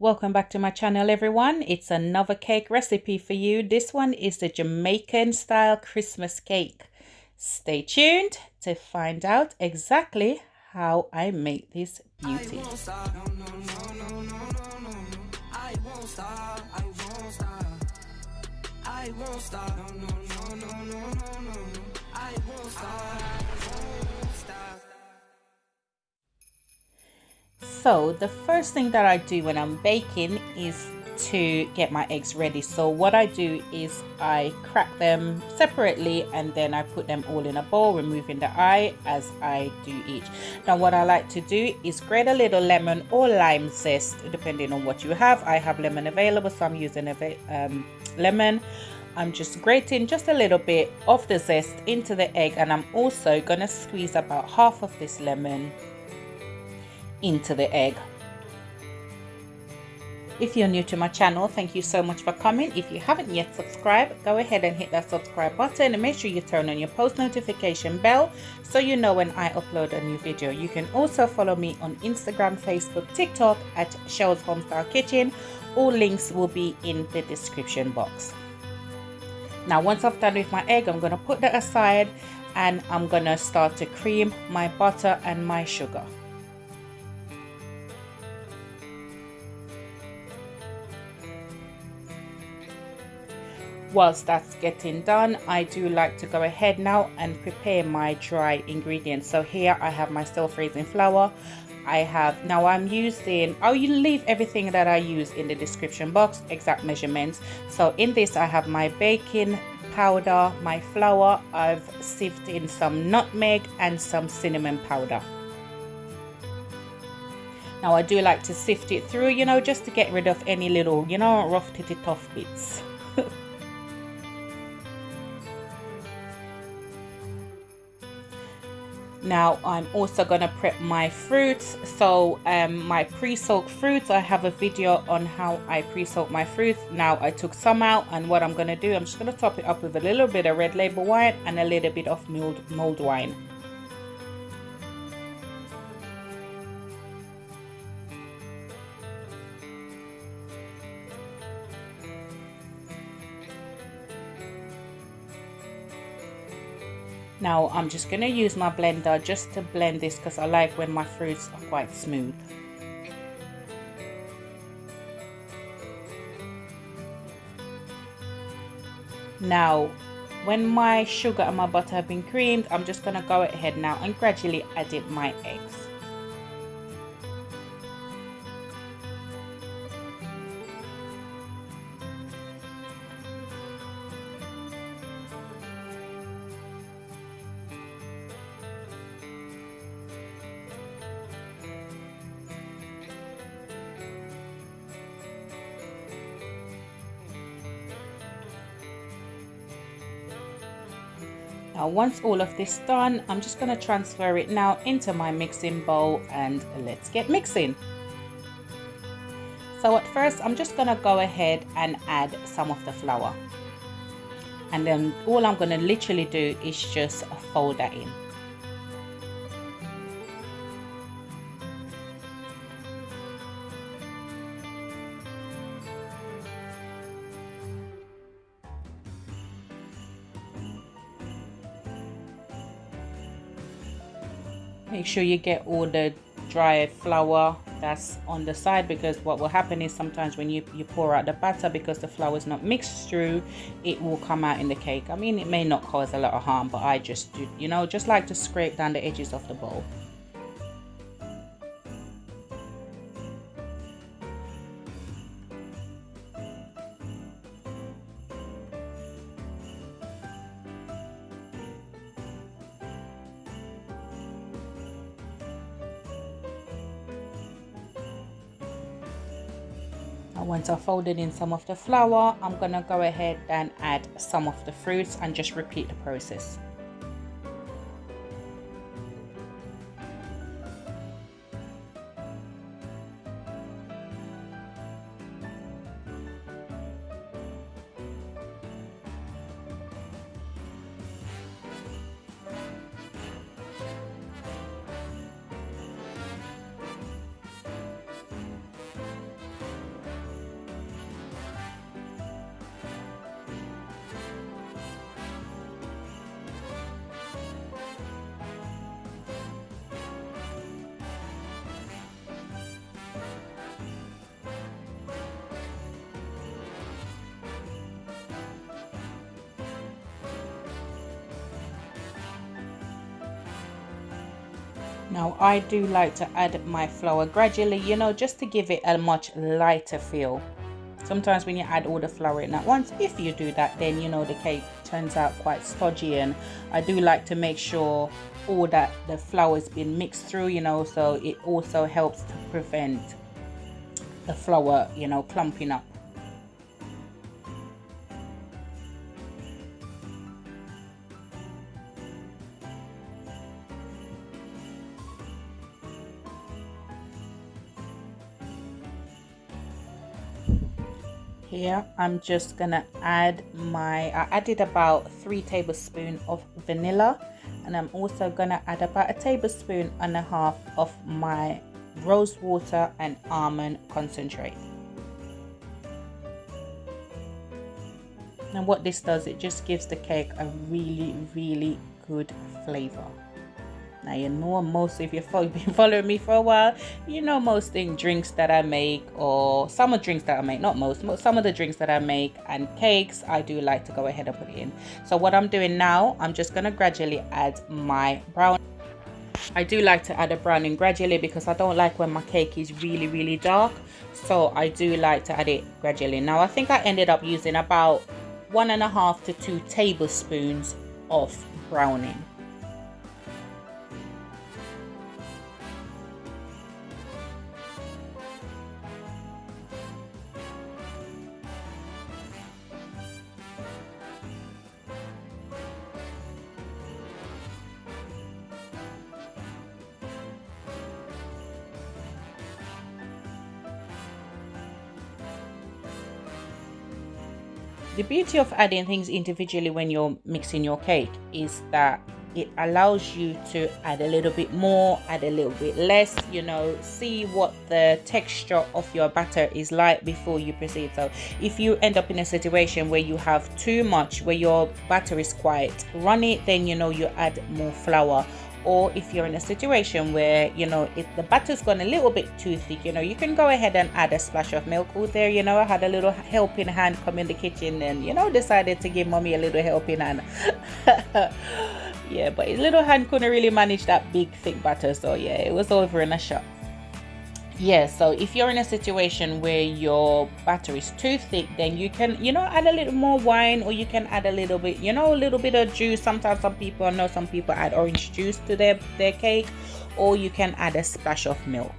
Welcome back to my channel, everyone. It's another cake recipe for you. This one is the Jamaican style Christmas cake. Stay tuned to find out exactly how I make this beauty. So the first thing that I do when I'm baking is to get my eggs ready. So what I do is I crack them separately and then I put them all in a bowl, removing the eye as I do each. Now what I like to do is grate a little lemon or lime zest depending on what you have. I have lemon available, so I'm using lemon. I'm just grating just a little bit of the zest into the egg, and I'm also gonna squeeze about half of this lemon into the egg. If you're new to my channel, thank you so much for coming. If you haven't yet subscribed, go ahead and hit that subscribe button and make sure you turn on your post notification bell so you know when I upload a new video. You can also follow me on Instagram, Facebook, TikTok at Shellz Homestyle Kitchen. All links will be in the description box. Now once I've done with my egg, I'm going to put that aside and I'm going to start to cream my butter and my sugar. Whilst that's getting done, I do like to go ahead now and prepare my dry ingredients. So here I have my self-raising flour. I'm using, I'll leave everything that I use in the description box, exact measurements. So in this I have my baking powder, my flour, I've sieved in some nutmeg and some cinnamon powder. Now I do like to sift it through, just to get rid of any little, rough titty tough bits. Now I'm also going to prep my fruits. So my pre-soaked fruits, I have a video on how I pre-soak my fruits. Now I took some out, and what I'm going to do, I'm just going to top it up with a little bit of red label wine and a little bit of mulled wine. Now I'm just going to use my blender just to blend this because I like when my fruits are quite smooth. Now when my sugar and my butter have been creamed, I'm just going to go ahead now and gradually add in my eggs. Now once all of this done, I'm just going to transfer it now into my mixing bowl and let's get mixing. So at first I'm just going to go ahead and add some of the flour, and then all I'm going to literally do is just fold that in. Make sure you get all the dry flour that's on the side, because what will happen is sometimes when you pour out the batter, because the flour is not mixed through, it will come out in the cake. I mean, it may not cause a lot of harm, but I just do, just like to scrape down the edges of the bowl. Once I've folded in some of the flour, I'm going to go ahead and add some of the fruits and just repeat the process. Now I do like to add my flour gradually, you know, just to give it a much lighter feel. Sometimes when you add all the flour in at once, if you do that, then you know the cake turns out quite stodgy, and I do like to make sure all that the flour has been mixed through, you know, so it also helps to prevent the flour, you know, clumping up. Here I'm just gonna add I added about 3 tablespoons of vanilla, and I'm also gonna add about 1.5 tablespoons of my rose water and almond concentrate. And what this does, it just gives the cake a really good flavor. Now, you know, most, if you've been following me for a while, you know most drinks that I make, or some of the drinks that I make, not most, some of the drinks that I make and cakes, I do like to go ahead and put it in. So what I'm doing now, I'm just going to gradually add my brown. I do like to add a browning gradually because I don't like when my cake is really dark. So I do like to add it gradually. Now, I think I ended up using about 1.5 to 2 tablespoons of browning. The beauty of adding things individually when you're mixing your cake is that it allows you to add a little bit more, add a little bit less, you know, see what the texture of your batter is like before you proceed. So if you end up in a situation where you have too much, where your batter is quite runny, then you know you add more flour. Or if you're in a situation where, you know, if the batter's gone a little bit too thick, you know, you can go ahead and add a splash of milk. Out there, you know, I had a little helping hand come in the kitchen and, you know, decided to give mommy a little helping hand. Yeah, but his little hand couldn't really manage that big thick batter, so yeah, it was over in a shot. Yeah, so if you're in a situation where your batter is too thick, then you can, you know, add a little more wine, or you can add a little bit, you know, a little bit of juice. Sometimes some people add orange juice to their cake, or you can add a splash of milk.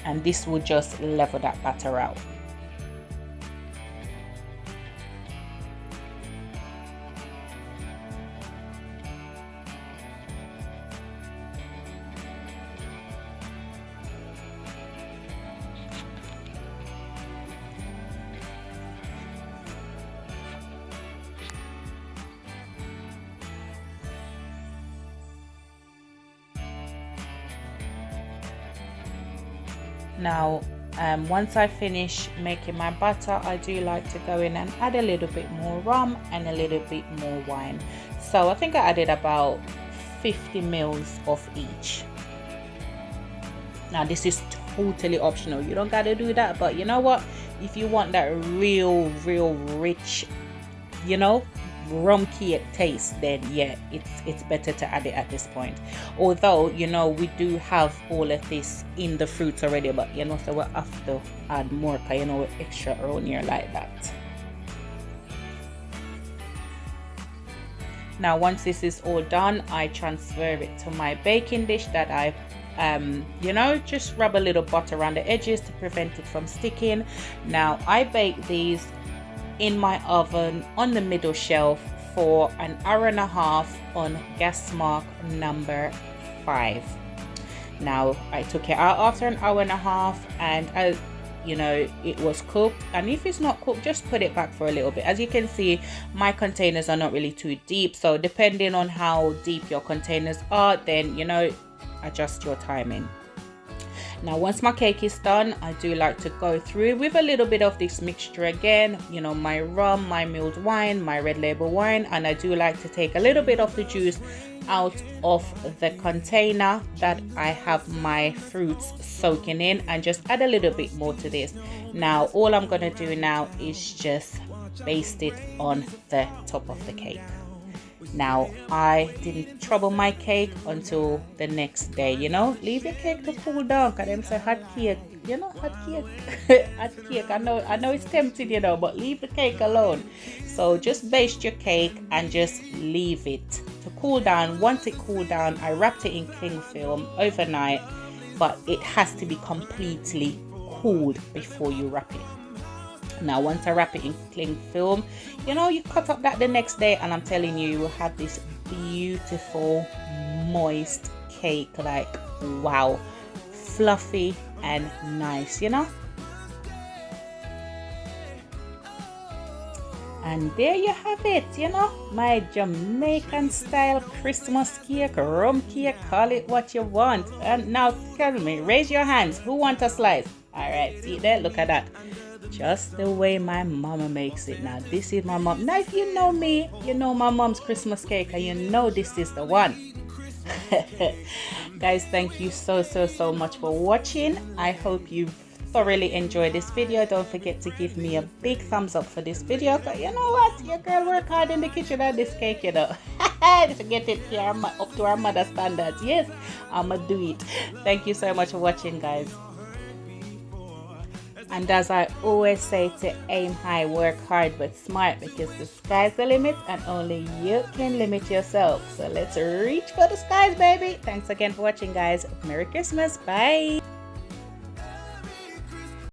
And this will just level that batter out. Now, once I finish making my batter, I do like to go in and add a little bit more rum and a little bit more wine. So I think I added about 50 mils of each. Now this is totally optional, you don't gotta do that, but you know what, if you want that real rich, you know, rum cake taste, then yeah, it's better to add it at this point. Although, you know, we do have all of this in the fruits already, but you know, so we'll have to add more, cause you know, we're extra around here like that. Now once this is all done, I transfer it to my baking dish that I you know, just rub a little butter around the edges to prevent it from sticking. Now I bake these in my oven on the middle shelf for 1.5 hours on gas mark number 5. Now I took it out after 1.5 hours, and you know, it was cooked. And if it's not cooked, just put it back for a little bit. As you can see, my containers are not really too deep, so depending on how deep your containers are, then you know, adjust your timing. Now once my cake is done, I do like to go through with a little bit of this mixture again, you know, my rum, my mulled wine, my red label wine, and I do like to take a little bit of the juice out of the container that I have my fruits soaking in, and just add a little bit more to this. Now all I'm gonna do now is just baste it on the top of the cake. Now, I didn't trouble my cake until the next day, you know. Leave your cake to cool down, because them say hot cake, you know, hot cake. Hot cake, I know it's tempting, you know, but leave the cake alone. So just baste your cake and just leave it to cool down. Once it cooled down, I wrapped it in cling film overnight, but it has to be completely cooled before you wrap it. Now, once I wrap it in cling film, you know, you cut up that the next day, and I'm telling you, you will have this beautiful, moist cake. Like, wow, fluffy and nice, you know. And there you have it, you know, my Jamaican style Christmas cake, rum cake, call it what you want. And now tell me, raise your hands, who wants a slice? All right, see there, look at that. Just the way my mama makes it. Now this is my mom. Now if you know me, you know my mom's Christmas cake, and you know this is the one. Guys, thank you so much for watching. I hope you thoroughly enjoyed this video. Don't forget to give me a big thumbs up for this video, but you know what, your girl work hard in the kitchen on this cake, you know. To get it here up to our mother standards. Yes, I'ma do it. Thank you so much for watching, guys. And as I always say, to aim high, work hard, but smart, because the sky's the limit and only you can limit yourself. So let's reach for the skies, baby. Thanks again for watching, guys. Merry Christmas. Bye.